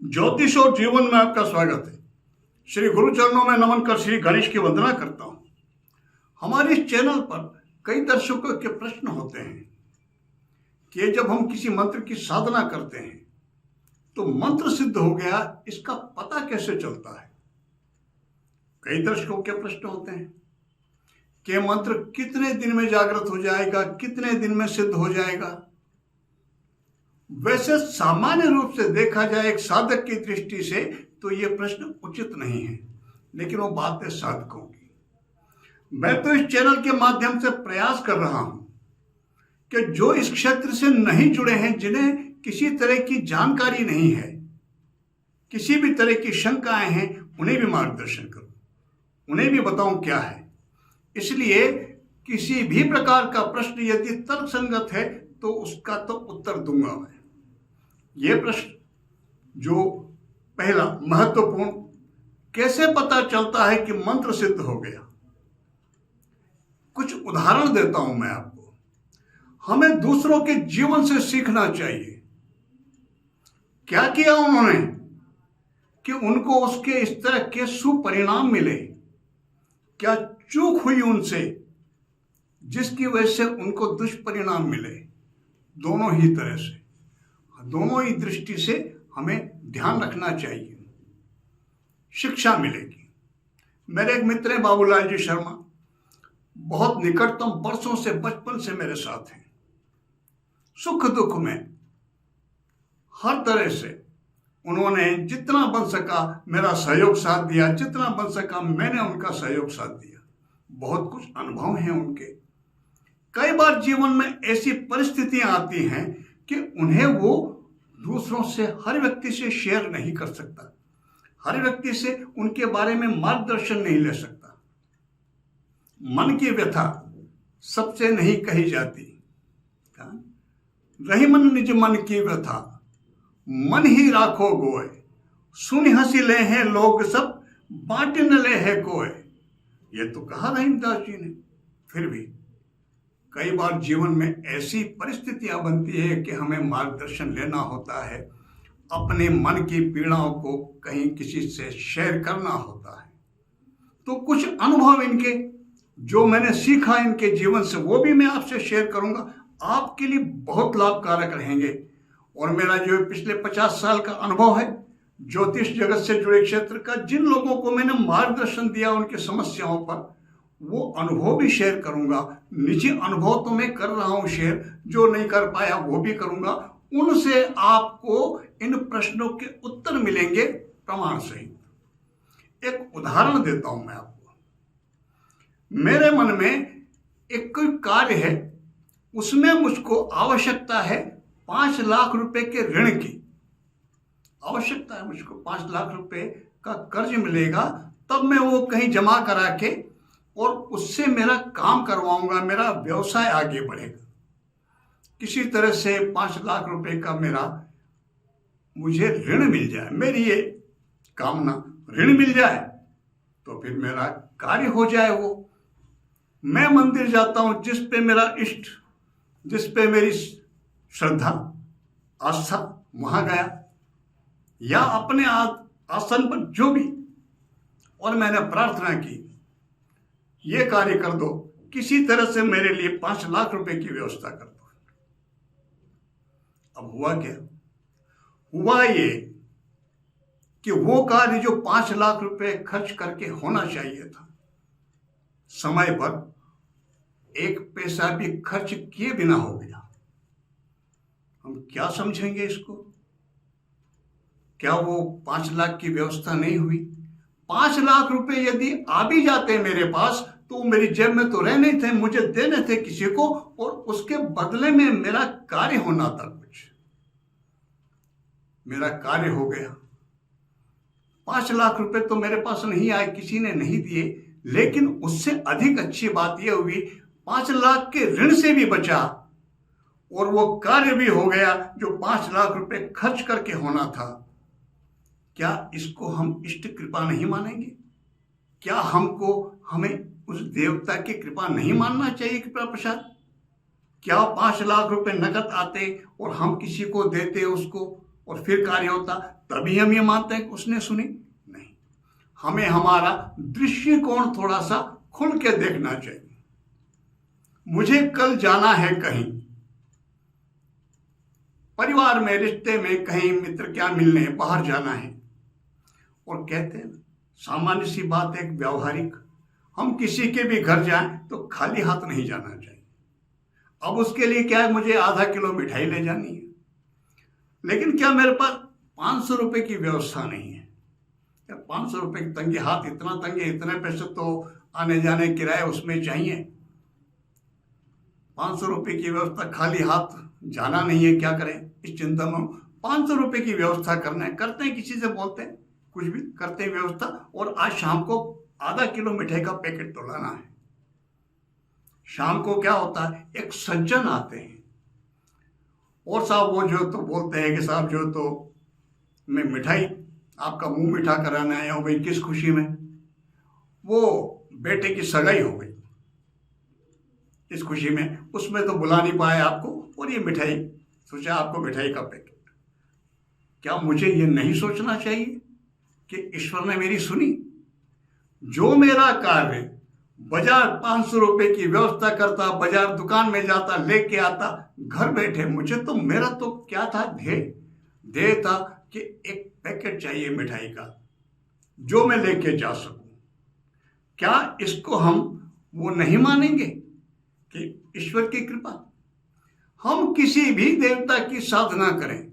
ज्योतिष और जीवन में आपका स्वागत है। श्री गुरु चरणों में नमन कर श्री गणेश की वंदना करता हूं। हमारे इस चैनल पर कई दर्शकों के प्रश्न होते हैं कि जब हम किसी मंत्र की साधना करते हैं तो मंत्र सिद्ध हो गया, इसका पता कैसे चलता है। कई दर्शकों के प्रश्न होते हैं कि मंत्र कितने दिन में जागृत हो जाएगा, कितने दिन में सिद्ध हो जाएगा। वैसे सामान्य रूप से देखा जाए एक साधक की दृष्टि से तो ये प्रश्न उचित नहीं है, लेकिन वो बात है साधकों की। मैं तो इस चैनल के माध्यम से प्रयास कर रहा हूं कि जो इस क्षेत्र से नहीं जुड़े हैं, जिन्हें किसी तरह की जानकारी नहीं है, किसी भी तरह की शंकाएं हैं, उन्हें भी मार्गदर्शन करूं, उन्हें भी बताऊं क्या है। इसलिए किसी भी प्रकार का प्रश्न यदि तर्कसंगत है तो उसका तो उत्तर दूंगा मैं। ये प्रश्न जो पहला महत्वपूर्ण, कैसे पता चलता है कि मंत्र सिद्ध हो गया। कुछ उदाहरण देता हूं मैं आपको। हमें दूसरों के जीवन से सीखना चाहिए। क्या किया उन्होंने कि उनको उसके इस तरह के सुपरिणाम मिले। क्या चूक हुई उनसे जिसकी वजह से उनको दुष्परिणाम मिले। दोनों ही तरह से, दोनों ही दृष्टि से हमें ध्यान रखना चाहिए। शिक्षा मिलेगी। मेरे एक मित्र हैं बाबूलाल जी शर्मा, बहुत निकटतम वर्षों से, बचपन से मेरे साथ हैं। सुख दुख में हर तरह से उन्होंने जितना बन सका मेरा सहयोग साथ दिया, जितना बन सका मैंने उनका सहयोग साथ दिया। बहुत कुछ अनुभव हैं उनके। कई बार जीवन में ऐसी परिस्थितियां आती हैं कि उन्हें वो दूसरों से, हर व्यक्ति से शेयर नहीं कर सकता, हर व्यक्ति से उनके बारे में मार्गदर्शन नहीं ले सकता। मन की व्यथा सबसे नहीं कही जाती। रही मन निज मन की व्यथा, मन ही राखो गोय, सुन हंसी ले हैं लोग सब, बांट न ले है कोय। ये तो कहा रहीमदास जी ने। फिर भी कई बार जीवन में ऐसी परिस्थितियां बनती है कि हमें मार्गदर्शन लेना होता है, अपने मन की पीड़ाओं को कहीं किसी से शेयर करना होता है। तो कुछ अनुभव इनके जो मैंने सीखा इनके जीवन से, वो भी मैं आपसे शेयर करूंगा। आपके लिए बहुत लाभकारक रहेंगे। और मेरा जो पिछले 50 साल का अनुभव है ज्योतिष जगत से जुड़े क्षेत्र का, जिन लोगों को मैंने मार्गदर्शन दिया उनकी समस्याओं पर, वो अनुभव भी शेयर करूंगा। निजी अनुभव तो मैं कर रहा हूं शेयर, जो नहीं कर पाया वो भी करूंगा। उनसे आपको इन प्रश्नों के उत्तर मिलेंगे प्रमाण सहित। एक उदाहरण देता हूं मैं आपको। मेरे मन में एक कोई कार्य है, उसमें मुझको आवश्यकता है 5 लाख रुपए के ऋण की आवश्यकता है। मुझको 5 लाख रुपए का कर्ज मिलेगा, तब मैं वो कहीं जमा करा के और उससे मेरा काम करवाऊंगा, मेरा व्यवसाय आगे बढ़ेगा। किसी तरह से 5 लाख रुपए का मुझे ऋण मिल जाए, मेरी ये कामना, ऋण मिल जाए तो फिर मेरा कार्य हो जाए। वो मैं मंदिर जाता हूं जिस पे मेरा इष्ट, जिस पे मेरी श्रद्धा आस्था, वहां गया, या अपने आसन पर जो भी, और मैंने प्रार्थना की ये कार्य कर दो, किसी तरह से मेरे लिए 5 लाख रुपए की व्यवस्था कर दो। अब हुआ क्या? हुआ ये कि वो कार्य जो 5 लाख रुपए खर्च करके होना चाहिए था, समय पर 1 पैसा भी खर्च किए बिना हो गया। हम क्या समझेंगे इसको? क्या वो 5 लाख की व्यवस्था नहीं हुई? 5 लाख रुपए यदि आ भी जाते मेरे पास तो मेरी जेब में तो रहने थे, मुझे देने थे किसी को, और उसके बदले में मेरा कार्य होना था। कुछ मेरा कार्य हो गया। 5 लाख रुपए तो मेरे पास नहीं आए, किसी ने नहीं दिए, लेकिन उससे अधिक अच्छी बात यह हुई 5 लाख के ऋण से भी बचा और वो कार्य भी हो गया जो 5 लाख रुपए खर्च करके होना था। क्या इसको हम इष्ट कृपा नहीं मानेंगे? क्या हमें उस देवता की कृपा नहीं मानना चाहिए? कृपा प्रसाद, क्या 5 लाख रुपए नकद आते और हम किसी को देते उसको, और फिर कार्य होता, तभी हम ये मानते हैं कि उसने सुनी। नहीं, हमें हमारा दृष्टिकोण थोड़ा सा खुल के देखना चाहिए। मुझे कल जाना है कहीं, परिवार में, रिश्ते में, कहीं मित्र क्या मिलने बाहर जाना है, और कहते हैं सामान्य सी बात है, व्यावहारिक, हम किसी के भी घर जाएं तो खाली हाथ नहीं जाना चाहिए। अब उसके लिए क्या है, मुझे आधा किलो मिठाई ले जानी है, लेकिन क्या मेरे पास 500 रुपए की व्यवस्था नहीं है? 500 रुपए की तंगे हाथ, इतना तंगे, इतने पैसे तो आने जाने किराए उसमें चाहिए। 500 रुपए की व्यवस्था, खाली हाथ जाना नहीं है, क्या करें इस चिंता में। 500 रुपए की व्यवस्था करना है, करते हैं, किसी से बोलते हैं, कुछ भी करते हैं व्यवस्था, और आज शाम को आधा किलो मिठाई का पैकेट तो लाना है। शाम को क्या होता है, एक सज्जन आते हैं और साहब वो जो तो बोलते हैं कि साहब जो तो मैं मिठाई आपका मुंह मीठा कराने आया हूं भाई, किस खुशी में? वो बेटे की सगाई हो गई, इस खुशी में, उसमें तो बुला नहीं पाए आपको, और ये मिठाई, सोचा आपको मिठाई का पैकेट। क्या मुझे ये नहीं सोचना चाहिए कि ईश्वर ने मेरी सुनी? जो मेरा कार्य बाजार 500 रुपए की व्यवस्था करता, बाजार दुकान में जाता, लेके आता, घर बैठे, मुझे तो, मेरा तो क्या था, ध्येय था कि एक पैकेट चाहिए मिठाई का जो मैं लेके जा सकूं। क्या इसको हम वो नहीं मानेंगे कि ईश्वर की कृपा? हम किसी भी देवता की साधना करें,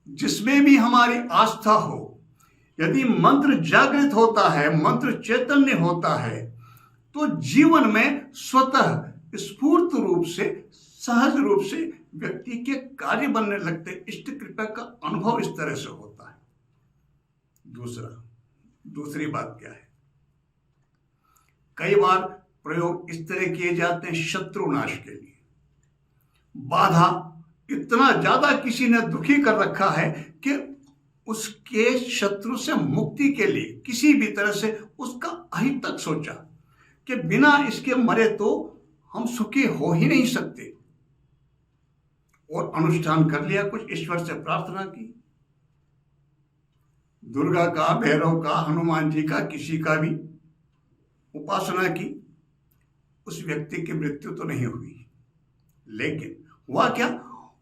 जिसमें भी हमारी आस्था हो, यदि मंत्र जागृत होता है, मंत्र चैतन्य होता है, तो जीवन में स्वतः स्फूर्त रूप से, सहज रूप से व्यक्ति के कार्य बनने लगते। इष्ट कृपा का अनुभव इस तरह से होता है। दूसरी बात क्या है, कई बार प्रयोग इस तरह किए जाते हैं शत्रुनाश के लिए। बाधा इतना ज्यादा किसी ने दुखी कर रखा है कि उसके शत्रु से मुक्ति के लिए किसी भी तरह से उसका अहित तक सोचा कि बिना इसके मरे तो हम सुखी हो ही नहीं सकते, और अनुष्ठान कर लिया, कुछ ईश्वर से प्रार्थना की, दुर्गा का, भैरव का, हनुमान जी का, किसी का भी उपासना की। उस व्यक्ति की मृत्यु तो नहीं हुई, लेकिन हुआ क्या,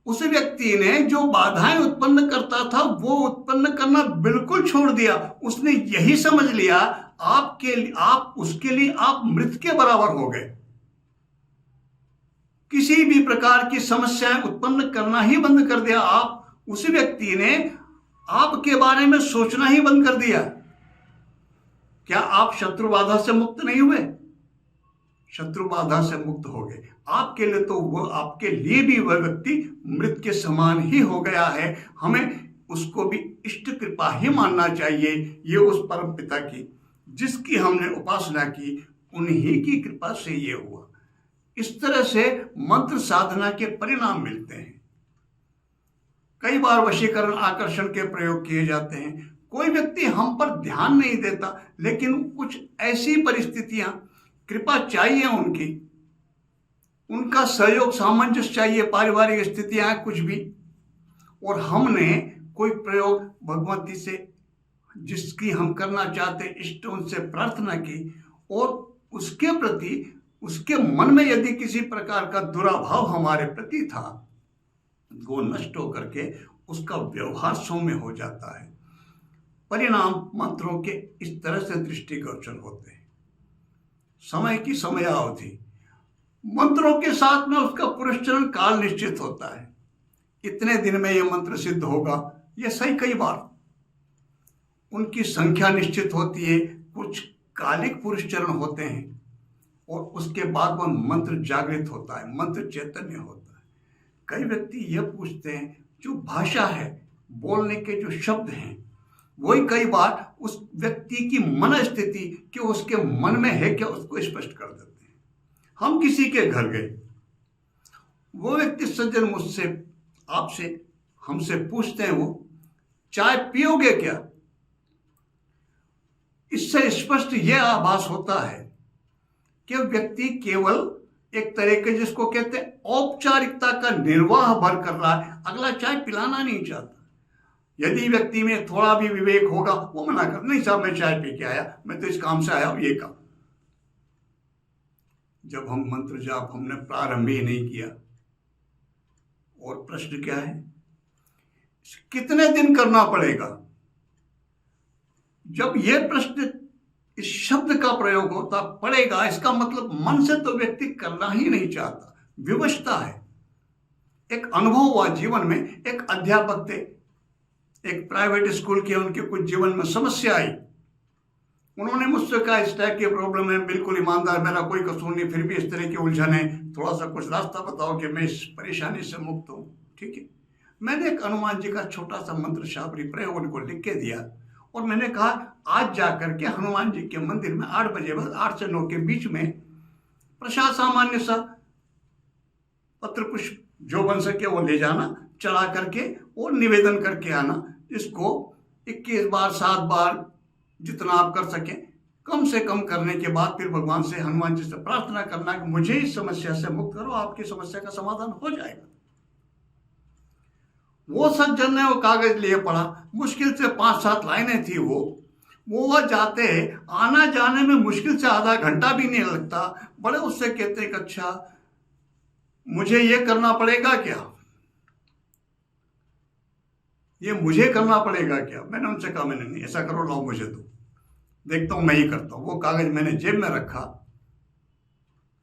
उस व्यक्ति ने जो बाधाएं उत्पन्न करता था वो उत्पन्न करना बिल्कुल छोड़ दिया। उसने यही समझ लिया आप उसके लिए आप मृत के बराबर हो गए। किसी भी प्रकार की समस्याएं उत्पन्न करना ही बंद कर दिया। उस व्यक्ति ने आपके बारे में सोचना ही बंद कर दिया। क्या आप शत्रु बाधा से मुक्त नहीं हुए? शत्रु बाधा से मुक्त हो गए। आपके लिए तो वह, आपके लिए भी वह व्यक्ति मृत के समान ही हो गया है। हमें उसको भी इष्ट कृपा ही मानना चाहिए। ये उस परम पिता की जिसकी हमने उपासना की, उन्हीं की कृपा से ये हुआ। इस तरह से मंत्र साधना के परिणाम मिलते हैं। कई बार वशीकरण, आकर्षण के प्रयोग किए जाते हैं। कोई व्यक्ति हम पर ध्यान नहीं देता, लेकिन कुछ ऐसी परिस्थितियां, कृपा चाहिए उनकी, उनका सहयोग, सामंजस्य चाहिए, पारिवारिक स्थितियां कुछ भी, और हमने कोई प्रयोग भगवती से जिसकी हम करना चाहते, इष्ट उनसे प्रार्थना की, और उसके प्रति, उसके मन में यदि किसी प्रकार का दुराभाव हमारे प्रति था, वो नष्ट होकर के उसका व्यवहार सौम्य हो जाता है। परिणाम मंत्रों के इस तरह से दृष्टिगोचर होते हैं। समय की समयावधि, मंत्रों के साथ में उसका पुरस्चरण काल निश्चित होता है। इतने दिन में यह मंत्र सिद्ध होगा, यह सही। कई बार उनकी संख्या निश्चित होती है, कुछ कालिक पुरस्चरण होते हैं, और उसके बाद वह मंत्र जागृत होता है, मंत्र चैतन्य होता है। कई व्यक्ति यह पूछते हैं, जो भाषा है, बोलने के जो शब्द हैं, वही कई बार उस व्यक्ति की मन स्थिति कि उसके मन में है क्या, उसको स्पष्ट कर देते हैं। हम किसी के घर गए, वो व्यक्ति सज्जन मुझसे, आपसे, हमसे पूछते हैं, वो चाय पियोगे क्या? इससे स्पष्ट यह आभास होता है कि व्यक्ति केवल एक तरह के, जिसको कहते हैं औपचारिकता का निर्वाह भर कर रहा है, अगला चाय पिलाना नहीं चाहता। यदि व्यक्ति में थोड़ा भी विवेक होगा वो मना कर, नहीं साहब मैं चाय पी के आया, मैं तो इस काम से आया हूं, ये काम। जब हम मंत्र जाप हमने प्रारंभ ही नहीं किया, और प्रश्न क्या है, कितने दिन करना पड़ेगा? जब यह प्रश्न इस शब्द का प्रयोग होता पड़ेगा, इसका मतलब मन से तो व्यक्ति करना ही नहीं चाहता, विवशता है। एक अनुभव हुआ जीवन में, एक अध्यापक थे, एक प्राइवेट स्कूल के, उनके कुछ जीवन में समस्या आई। उन्होंने मुझसे कहा इस टाइप की प्रॉब्लम है, बिल्कुल ईमानदार, मेरा कोई कसूर नहीं, फिर भी इस तरह की उलझन है, थोड़ा सा कुछ रास्ता बताओ कि मैं इस परेशानी से मुक्त हूँ। ठीक है, मैंने एक हनुमान जी का छोटा सा मंत्र शाबरी प्रयोग उनको लिख के दिया, और मैंने कहा आज जाकर के हनुमान जी के मंदिर में 8 बजे बाद 8 से 9 के बीच में प्रसाद सामान्य सा पत्र पुष्प जो बन सके वो ले जाना, चढ़ा करके और निवेदन करके आना। इसको 21 बार 7 बार जितना आप कर सकें, कम से कम करने के बाद फिर भगवान से, हनुमान जी से प्रार्थना करना कि मुझे इस समस्या से मुक्त करो, आपकी समस्या का समाधान हो जाएगा। वो सज्जन ने वो कागज लिए पढ़ा, मुश्किल से 5-7 लाइनें थी, वो जाते, आना जाने में मुश्किल से आधा घंटा भी नहीं लगता। बड़े उससे कहते हैं कि अच्छा मुझे ये करना पड़ेगा क्या, ये मुझे करना पड़ेगा क्या? मैंने उनसे कहा मैंने नहीं, ऐसा करो लाओ मुझे दो, देखता हूं मैं ही करता हूं। वो कागज मैंने जेब में रखा,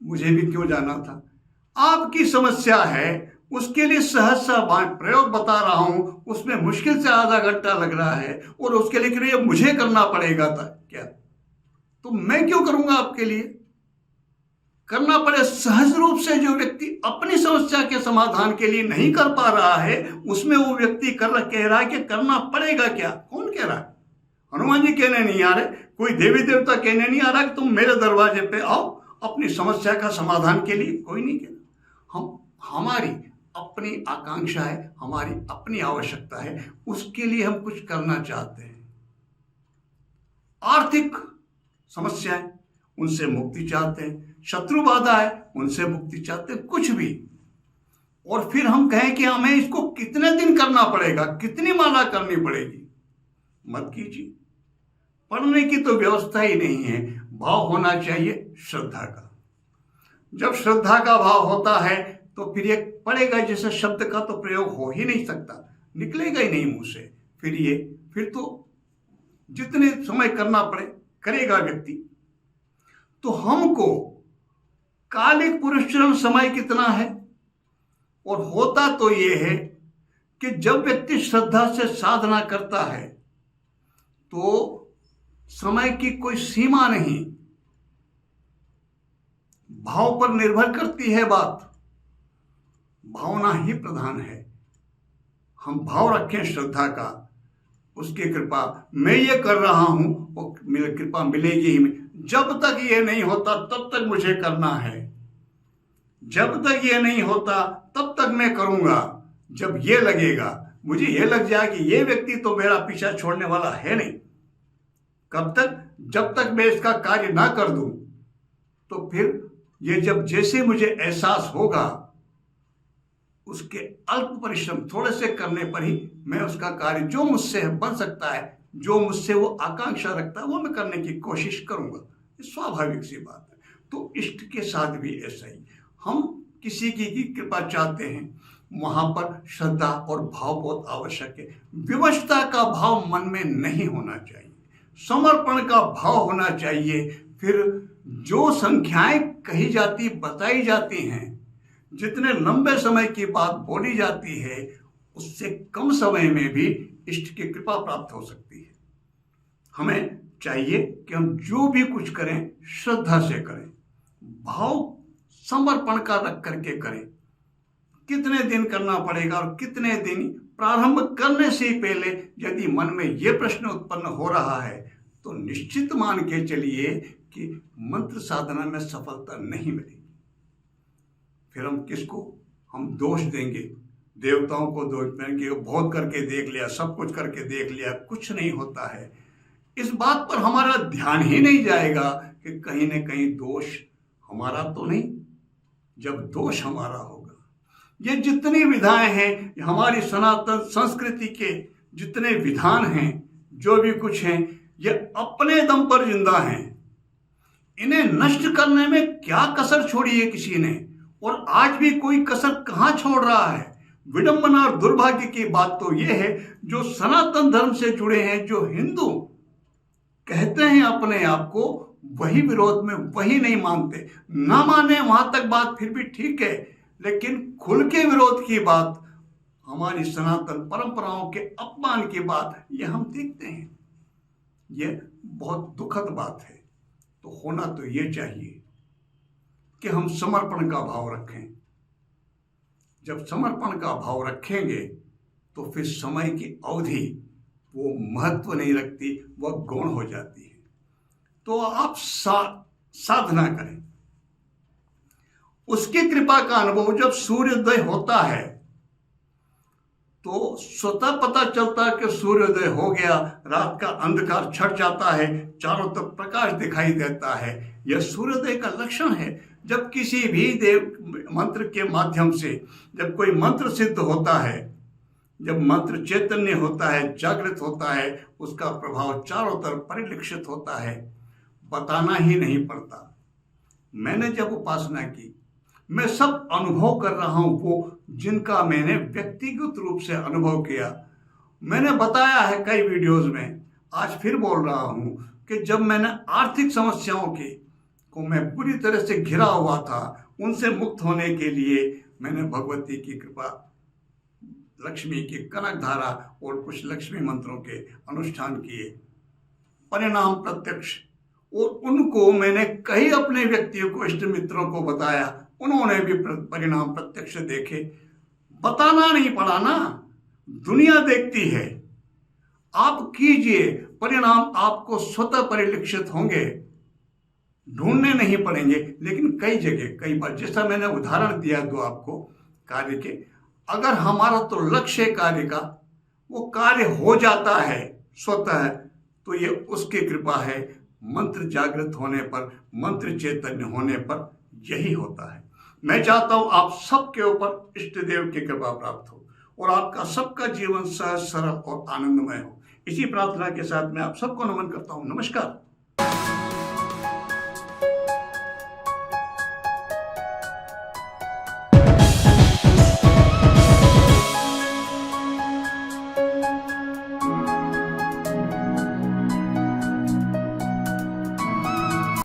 मुझे भी क्यों जाना था। आपकी समस्या है, उसके लिए सहज सा प्रयोग बता रहा हूं, उसमें मुश्किल से आधा घंटा लग रहा है, और उसके लिए मुझे करना पड़ेगा था क्या? तो मैं क्यों करूंगा आपके लिए? करना पड़े। सहज रूप से जो व्यक्ति अपनी समस्या के समाधान के लिए नहीं कर पा रहा है, उसमें वो व्यक्ति कह रहा है कि करना पड़ेगा क्या? कौन कह रहा है? हनुमान जी कहने नहीं आ रहे, कोई देवी देवता कहने नहीं आ रहा कि तुम मेरे दरवाजे पे आओ अपनी समस्या का समाधान के लिए, कोई नहीं कहना। हमारी अपनी आकांक्षा है, हमारी अपनी आवश्यकता है, उसके लिए हम कुछ करना चाहते हैं। आर्थिक समस्याएं, उनसे मुक्ति चाहते हैं, शत्रु बाधा है, उनसे मुक्ति चाहते हैं, कुछ भी। और फिर हम कहें कि हमें इसको कितने दिन करना पड़ेगा, कितनी माला करनी पड़ेगी, मत कीजिए। पढ़ने की तो व्यवस्था ही नहीं है। भाव होना चाहिए श्रद्धा का। जब श्रद्धा का भाव होता है तो फिर ये पड़ेगा, जैसे शब्द का तो प्रयोग हो ही नहीं सकता, निकलेगा ही नहीं मुंह से। फिर तो जितने समय करना पड़े करेगा व्यक्ति। तो हमको कालिक पुरुषचरण समय कितना है, और होता तो ये है कि जब व्यक्ति श्रद्धा से साधना करता है तो समय की कोई सीमा नहीं, भाव पर निर्भर करती है बात, भावना ही प्रधान है। हम भाव रखें श्रद्धा का, उसकी कृपा, मैं ये कर रहा हूं वो मेरी कृपा मिलेगी ही। जब तक ये नहीं होता तब तक मुझे करना है, जब तक ये नहीं होता तब तक मैं करूंगा। जब ये लगेगा, मुझे ये लग जाए कि ये व्यक्ति तो मेरा पीछा छोड़ने वाला है नहीं, कब तक? जब तक मैं इसका कार्य ना कर दूं। तो फिर ये जब जैसे मुझे एहसास होगा, उसके अल्प परिश्रम थोड़े से करने पर ही मैं उसका कार्य जो मुझसे बन सकता है, जो मुझसे वो आकांक्षा रखता है, वो मैं करने की कोशिश करूंगा। ये स्वाभाविक सी बात है। तो इष्ट के साथ भी ऐसा ही, हम किसी की कृपा चाहते हैं, वहां पर श्रद्धा और भाव बहुत आवश्यक है। विवशता का भाव मन में नहीं होना चाहिए, समर्पण का भाव होना चाहिए। फिर जो संख्याएं कही जाती, बताई जाती हैं, जितने लंबे समय की बात बोली जाती है, उससे कम समय में भी इष्ट की कृपा प्राप्त हो सकती है। हमें चाहिए कि हम जो भी कुछ करें श्रद्धा से करें, भाव समर्पण का रख करके करें। कितने दिन करना पड़ेगा और कितने दिन, प्रारंभ करने से ही पहले यदि मन में यह प्रश्न उत्पन्न हो रहा है तो निश्चित मान के चलिए कि मंत्र साधना में सफलता नहीं मिलेगी। फिर हम किसको हम दोष देंगे? देवताओं को दोष देंगे, बहुत करके देख लिया, सब कुछ करके देख लिया, कुछ नहीं होता है। इस बात पर हमारा ध्यान ही नहीं जाएगा कि कहीं न कहीं दोष हमारा तो नहीं। जब दोष हमारा होगा, ये जितनी विधाएं हैं, हमारी सनातन संस्कृति के जितने विधान हैं, जो भी कुछ हैं, ये अपने दम पर जिंदा हैं। इन्हें नष्ट करने में क्या कसर छोड़ी है किसी ने, और आज भी कोई कसर कहां छोड़ रहा है। विडंबना और दुर्भाग्य की बात तो यह है, जो सनातन धर्म से जुड़े हैं, जो हिंदू कहते हैं अपने आप को, वही विरोध में, वही नहीं मानते। ना माने वहां तक बात फिर भी ठीक है, लेकिन खुल के विरोध की बात, हमारी सनातन परंपराओं के अपमान की बात, ये हम देखते हैं। ये बहुत दुखद बात है। तो होना तो ये चाहिए कि हम समर्पण का भाव रखें। जब समर्पण का भाव रखेंगे तो फिर समय की अवधि वो महत्व नहीं रखती, वह गौण हो जाती है। तो आप साधना करें। उसकी कृपा का अनुभव जब सूर्योदय होता है तो स्वतः पता चलता है कि सूर्योदय हो गया, रात का अंधकार छट जाता है, चारों तरफ प्रकाश दिखाई देता है। यह सूर्योदय का लक्षण है। जब किसी भी देव मंत्र के माध्यम से जब कोई मंत्र सिद्ध होता है, जब मंत्र चैतन्य होता है, जागृत होता है, उसका प्रभाव चारों तरफ परिलक्षित होता है, बताना ही नहीं पड़ता। मैंने जब उपासना की, मैं सब अनुभव कर रहा हूं, वो जिनका मैंने व्यक्तिगत रूप से अनुभव किया। मैंने बताया है कई वीडियोस में, आज फिर बोल रहा हूं कि जब मैंने आर्थिक समस्याओं को मैं पूरी तरह से घिरा हुआ था, उनसे मुक्त होने के लिए मैंने भगवती की कृपा, लक्ष्मी की कनक धारा और कुछ लक्ष्मी मंत्रों के अनुष्ठान किए, परिणाम प्रत्यक्ष। और उनको मैंने कई अपने व्यक्तियों को, इष्ट मित्रों को बताया, उन्होंने भी परिणाम प्रत्यक्ष देखे। बताना नहीं पड़ा ना, दुनिया देखती है। आप कीजिए, परिणाम आपको स्वतः परिलक्षित होंगे, ढूंढने नहीं पड़ेंगे। लेकिन कई जगह, कई बार, जैसा मैंने उदाहरण दिया दो आपको कार्य के, अगर हमारा तो लक्ष्य कार्य का, वो कार्य हो जाता है स्वतः, तो ये उसकी कृपा है। मंत्र जागृत होने पर, मंत्र चैतन्य होने पर यही होता है। मैं चाहता हूं आप सबके ऊपर इष्ट देव की कृपा प्राप्त हो और आपका सबका जीवन सहज, सरल और आनंदमय हो। इसी प्रार्थना के साथ मैं आप सबको नमन करता हूं। नमस्कार।